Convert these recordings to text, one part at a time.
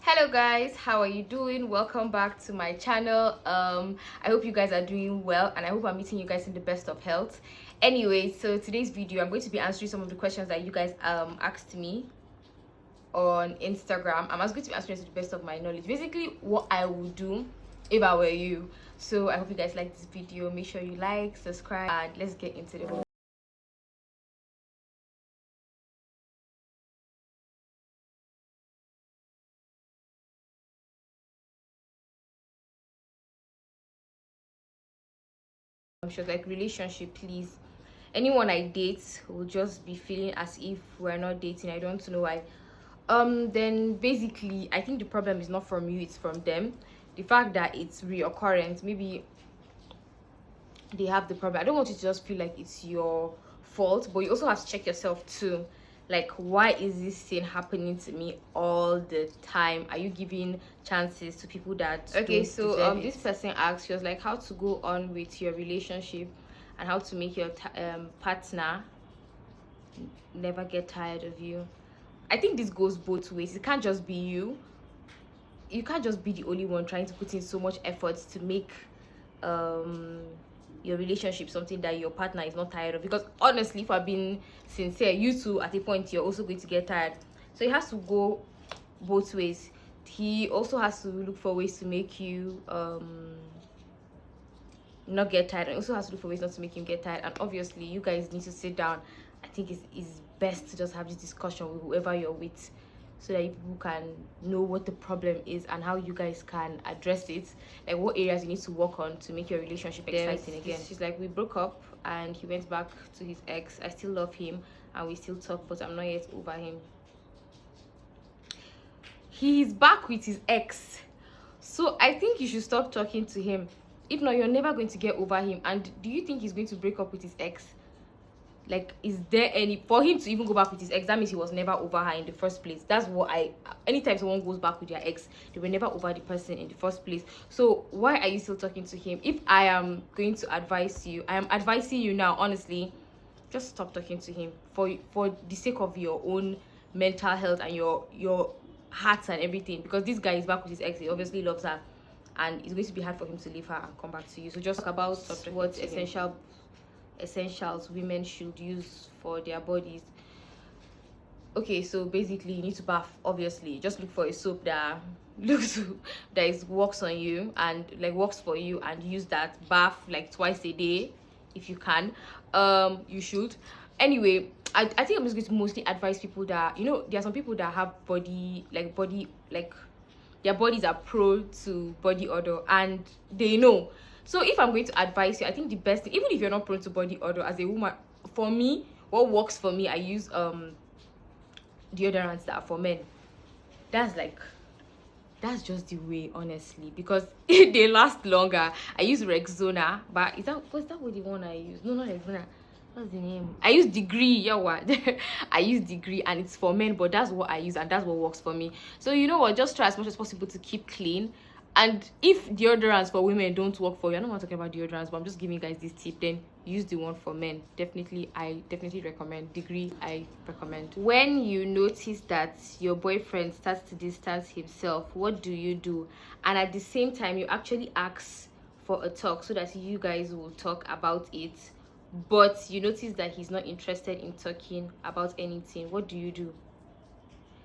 Hello guys, how are you doing? Welcome back to my channel. I hope you guys are doing well, and I hope I'm meeting you guys in the best of health. Anyway, so today's video I'm going to be answering some of the questions that you guys asked me on Instagram. I'm going to be answering to the best of my knowledge, basically what I would do if I were you. So I hope you guys like this video. Make sure you like, subscribe, and let's get into the whole. She was like, relationship, please. Anyone I date will just be feeling as if we're not dating. I don't know why. Then basically I think the problem is not from you, it's from them. The fact that it's reoccurrent, maybe they have the problem. I don't want you to just feel like it's your fault, but you also have to check yourself too. Like, why is this thing happening to me all the time? Are you giving chances to people that okay? So this person asked, she was like, how to go on with your relationship and how to make your partner never get tired of you. I think this goes both ways. It can't just be you. You can't just be the only one trying to put in so much effort to make your relationship something that your partner is not tired of. Because honestly, if I've been sincere, you two at a point you're also going to get tired. So it has to go both ways. He also has to look for ways to make you not get tired, and also has to look for ways not to make him get tired. And obviously you guys need to sit down. I think it's best to just have this discussion with whoever you're with, so that you can know what the problem is and how you guys can address it, like what areas you need to work on to make your relationship exciting again. She's like, we broke up and he went back to his ex. I still love him and we still talk, but I'm not yet over him. He's back with his ex, so I think you should stop talking to him. If not, you're never going to get over him. And do you think he's going to break up with his ex? Like, is there any for him to even go back with his ex? That means he was never over her in the first place. That's what anytime someone goes back with their ex, they were never over the person in the first place. So why are you still talking to him? If I am going to advise you, I am advising you now, honestly, just stop talking to him for the sake of your own mental health and your heart and everything. Because this guy is back with his ex, he obviously loves her, and it's going to be hard for him to leave her and come back to you. So just talk about what essentials women should use for their bodies. Okay, so basically you need to bath. Obviously, just look for a soap that works on you and like works for you, and use that. Bath like twice a day if you can. You should. Anyway, I think I'm just going to mostly advise people that, you know, there are some people that have body their bodies are prone to body odor, and they know. So if I'm going to advise you, I think the best thing, even if you're not prone to body odor as a woman, for me, what works for me, I use deodorants that are for men. That's just the way, honestly, because they last longer. I use Rexona, but was that what the one I use? No, not Rexona. What's the name? I use Degree. Yeah, what? I use Degree, and it's for men, but that's what I use, and that's what works for me. So you know what? Just try as much as possible to keep clean. And if deodorants for women don't work for you, I don't want to talk about deodorants, but I'm just giving you guys this tip. Then use the one for men. I definitely recommend Degree. I recommend. When you notice that your boyfriend starts to distance himself, what do you do? And at the same time, you actually ask for a talk so that you guys will talk about it, but you notice that he's not interested in talking about anything. What do you do?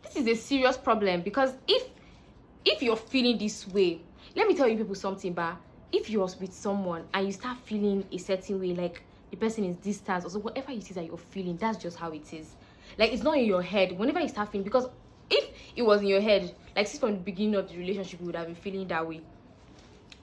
This is a serious problem, because if you're feeling this way, let me tell you people something, but if you're with someone and you start feeling a certain way, like the person is distant, or so, whatever it is that you're feeling, that's just how it is. Like, it's not in your head. Whenever you start feeling, because if it was in your head, like since from the beginning of the relationship, you would have been feeling that way.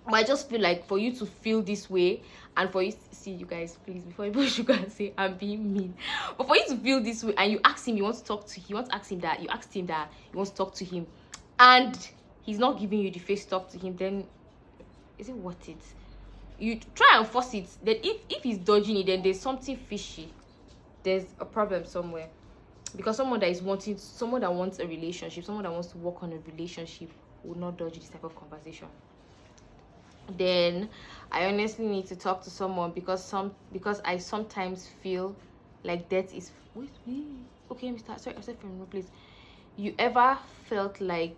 But I just feel like for you to feel this way, and for you to see, you guys, please, before you push, you can say I'm being mean, but for you to feel this way and you ask him, you want to talk to him, you want to ask him that, you asked him that you want to talk to him, and he's not giving you the face to talk to him, then is it worth it? You try and force it. Then if he's dodging it, then there's something fishy. There's a problem somewhere. Because someone that wants a relationship, someone that wants to work on a relationship, will not dodge this type of conversation. Then I honestly need to talk to someone, because I sometimes feel like that is okay, let me start. Sorry, I said from no place. You ever felt like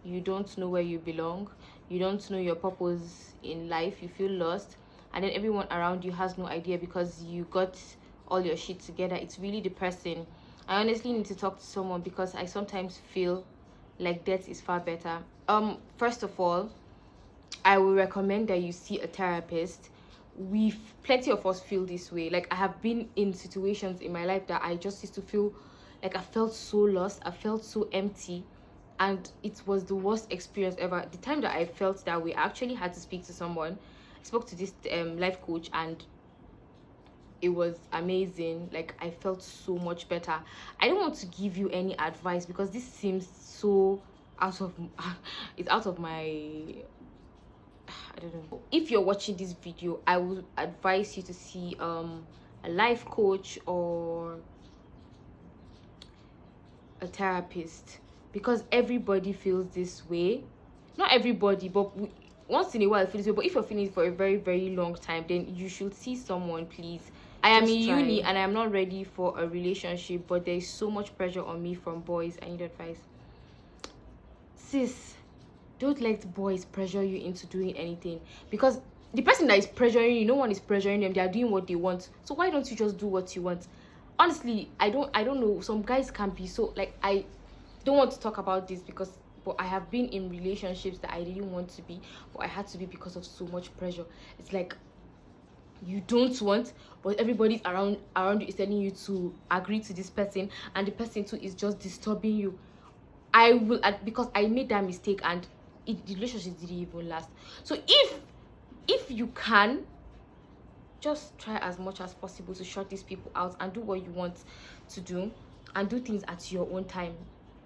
you don't know where you belong, you don't know your purpose in life, you feel lost, and then everyone around you has no idea because you got all your shit together. It's really depressing. I honestly need to talk to someone because I sometimes feel like death is far better. First of all, I will recommend that you see a therapist. We plenty of us feel this way. Like, I have been in situations in my life that I just used to feel like I felt so lost, I felt so empty, and it was the worst experience ever. The time that I felt that way, I actually had to speak to someone. I spoke to this life coach, and it was amazing. Like, I felt so much better. I don't want to give you any advice because this seems so out of it's out of my, I don't know. If you're watching this video, I would advise you to see a life coach or a therapist, because everybody feels this way. Not everybody, but once in a while feel this way. But if you're feeling it for a very, very long time, then you should see someone, please. I am in uni and I'm not ready for a relationship, but there's so much pressure on me from boys. I need advice. Sis, don't let boys pressure you into doing anything, because the person that is pressuring you, no one is pressuring them. They are doing what they want. So why don't you just do what you want? Honestly, I don't know. Some guys can be so, like, I don't want to talk about this because, but I have been in relationships that I didn't want to be, but I had to be because of so much pressure. It's like you don't want, but everybody around you is telling you to agree to this person, and the person too is just disturbing you. I will, because I made that mistake, and the relationship didn't even last. So if you can, just try as much as possible to shut these people out and do what you want to do, and do things at your own time.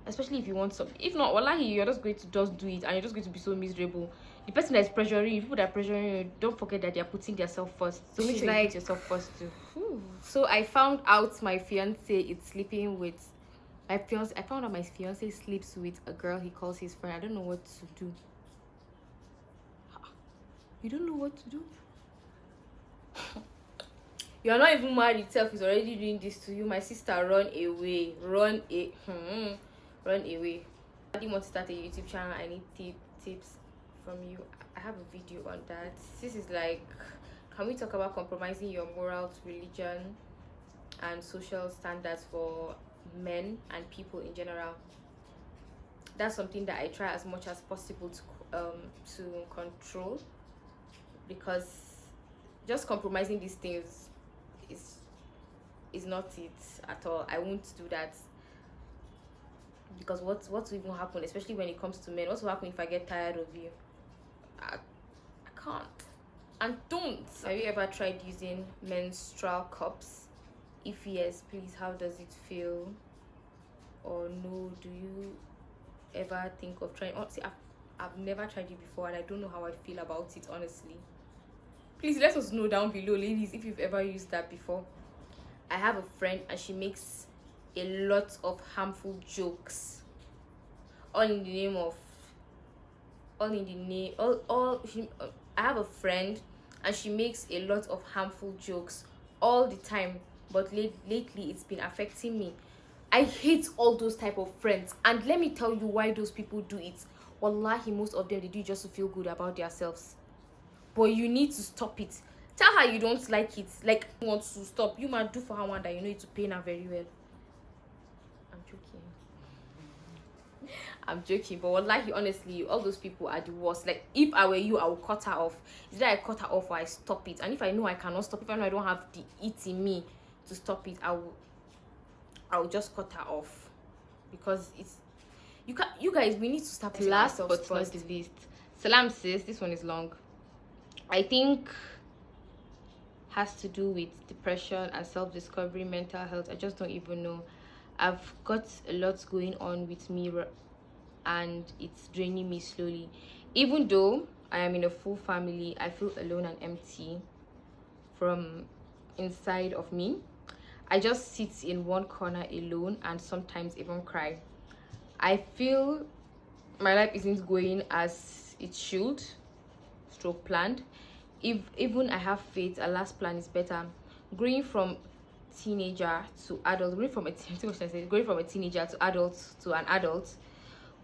Especially if you want some. If not, wallahi, you're just going to just do it, and you're just going to be so miserable. The person that is pressuring you, people that are pressuring you, don't forget that they're putting themselves first. So make sure you put yourself first too. So I found out my fiance is sleeping with my fiance. I found out my fiance sleeps with a girl he calls his friend. I don't know what to do. You don't know what to do? You are not even married itself, is already doing this to you. My sister, run away. Run away. I didn't want to start a YouTube channel. I need tips from you. I have a video on that. This is like, can we talk about compromising your morals, religion, and social standards for men and people in general? That's something that I try as much as possible to control, because just compromising these things is not it at all. I won't do that, because what will even happen, especially when it comes to men? What will happen if I get tired of you? I can't. And don't. Have you ever tried using menstrual cups? If yes, please, how does it feel? Or no, do you ever think of trying? Honestly, I've never tried it before, and I don't know how I feel about it, honestly. Please let us know down below, ladies, if you've ever used that before. I have a friend, and she makes a lot of harmful jokes, all in the name of I have a friend, and she makes a lot of harmful jokes all the time, but lately it's been affecting me. I hate all those type of friends, and let me tell you why those people do it. Wallahi, most of them, they do it just to feel good about themselves. But you need to stop it. Tell her you don't like it. Like, you want to stop. You might do for her one that you know it to pain her very well. I'm joking, but wallahi, honestly, all those people are the worst. Like, if I were you, I would cut her off. Is that I cut her off or I stop it? And if I know I cannot stop, if I know I don't have the it in me to stop it, I will just cut her off, because it's you guys, we need to start. Last but not the least, salam sis, this one is long. I think has to do with depression and self-discovery, mental health. I just don't even know. I've got a lot going on with me, and it's draining me slowly. Even though I am in a full family, I feel alone and empty from inside of me. I just sit in one corner alone and sometimes even cry. I feel my life isn't going as it should, stroke planned. If even I have faith, Allah's plan is better. Growing from teenager to adult, going from a teenager to adult to an adult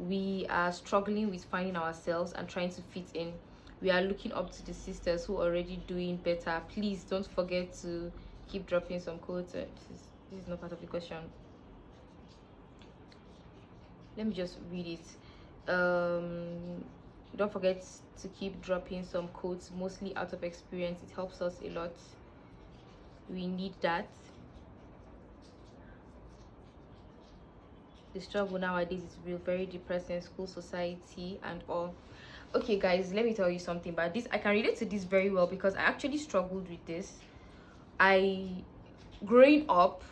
We are struggling with finding ourselves and trying to fit in. We are looking up to the sisters who are already doing better. Please don't forget to keep dropping some quotes. This is not part of the question. Let me just read it. Don't forget to keep dropping some quotes, mostly out of experience. It helps us a lot. We need that. The struggle nowadays is real, very depressing. School, society, and all. Okay guys, let me tell you something about this. I can relate to this very well because I actually struggled with this. Growing up,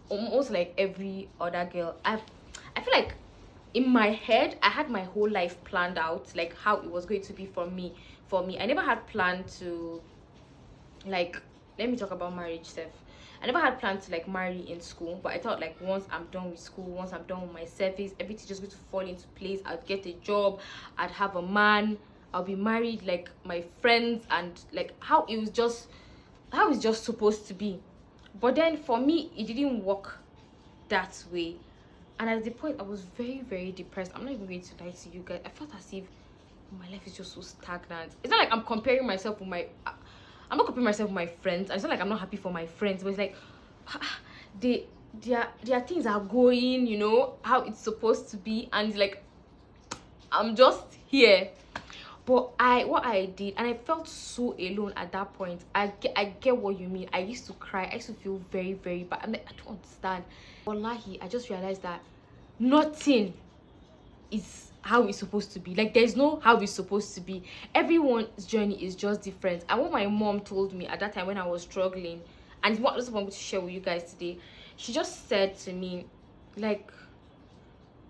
almost like every other girl, I feel like in my head I had my whole life planned out, like how it was going to be for me. I never had planned to, like, let me talk about marriage stuff. I never had planned to like marry in school, but I thought like once I'm done with school, once I'm done with my service, everything's just going to fall into place. I'd get a job, I'd have a man, I'll be married like my friends, and like how it's just supposed to be. But then for me it didn't work that way, and at the point I was very, very depressed. I'm not even going to lie to you guys. I felt as if my life is just so stagnant. It's not like I'm comparing myself with I'm not comparing myself with my friends. It's not like I'm not happy for my friends, but it's like their things are going, you know, how it's supposed to be, and like I'm just here. But what I did, and I felt so alone at that point. I get what you mean. I used to cry. I used to feel very, very bad. I'm like, I don't understand. Wallahi, I just realized that nothing is how it's supposed to be. Like, there's no how it's supposed to be. Everyone's journey is just different. And what my mom told me at that time when I was struggling, and what I want to share with you guys today, she just said to me, like,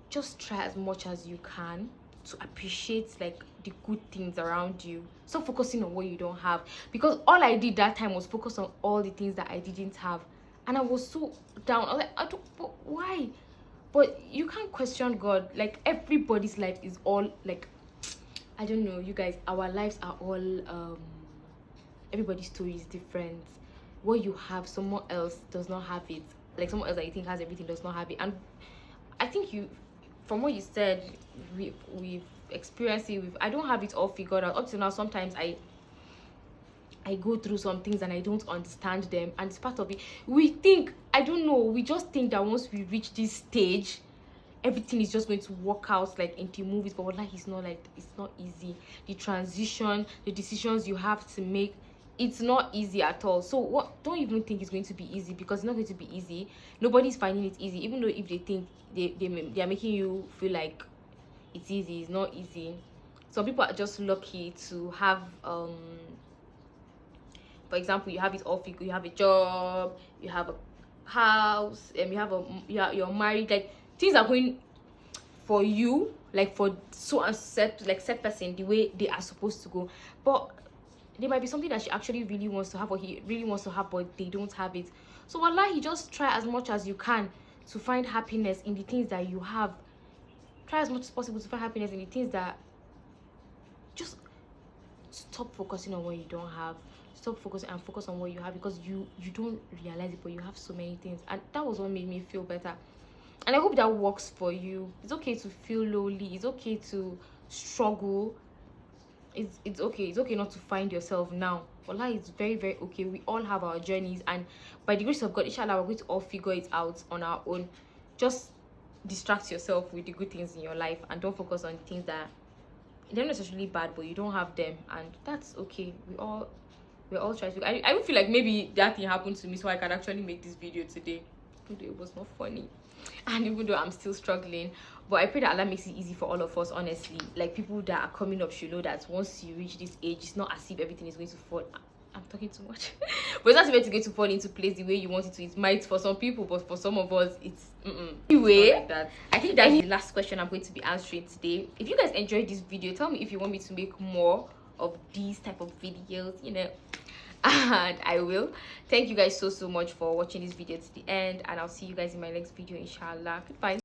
just try as much as you can to appreciate like the good things around you. Stop focusing on what you don't have, because all I did that time was focus on all the things that I didn't have, and I was so down. I was like, but why? But you can't question God. Like, everybody's life is all like, I don't know, you guys, our lives are all everybody's story is different. What you have, someone else does not have it. Like, someone else that you think has everything does not have it. And I think from what you said, we've experienced it. I don't have it all figured out up to now. Sometimes I go through some things and I don't understand them, and it's part of it. We think, I don't know, we just think that once we reach this stage, everything is just going to work out like into movies. But like, it's not like, it's not easy. The transition, the decisions you have to make, it's not easy at all. So don't even think it's going to be easy, because it's not going to be easy. Nobody's finding it easy, even though if they think they are making you feel like it's easy, it's not easy. Some people are just lucky to have for example, you have it all figured. You have a job, you have a house, and you're married. Like, things are going for you, like for set person, the way they are supposed to go. But there might be something that she actually really wants to have, or he really wants to have, but they don't have it. So wallahi, just try as much as you can to find happiness in the things that you have. Try as much as possible to find happiness in the things that, just stop focusing on what you don't have. Stop focusing and focus on what you have, because you don't realize it, but you have so many things. And that was what made me feel better. And I hope that works for you. It's okay to feel lonely. It's okay to struggle. It's okay. It's okay not to find yourself now. Wallah, it's very, very okay. We all have our journeys, and by the grace of God, inshallah, we're going to all figure it out on our own. Just distract yourself with the good things in your life, and don't focus on things that they're not necessarily bad, but you don't have them, and that's okay. We're all trying to. I would feel like maybe that thing happened to me, so I can actually make this video today, even though it was not funny, and even though I'm still struggling. But I pray that Allah makes it easy for all of us, honestly. Like, people that are coming up should know that once you reach this age, it's not as if everything is going to fall. I'm talking too much. But it's not going to fall into place the way you want it to. It might for some people, but for some of us, it's anyway, like that. I think that's the last question I'm going to be answering today. If you guys enjoyed this video, tell me if you want me to make more of these type of videos, you know, and I will. Thank you guys so much for watching this video to the end, and I'll see you guys in my next video, inshallah. Goodbye.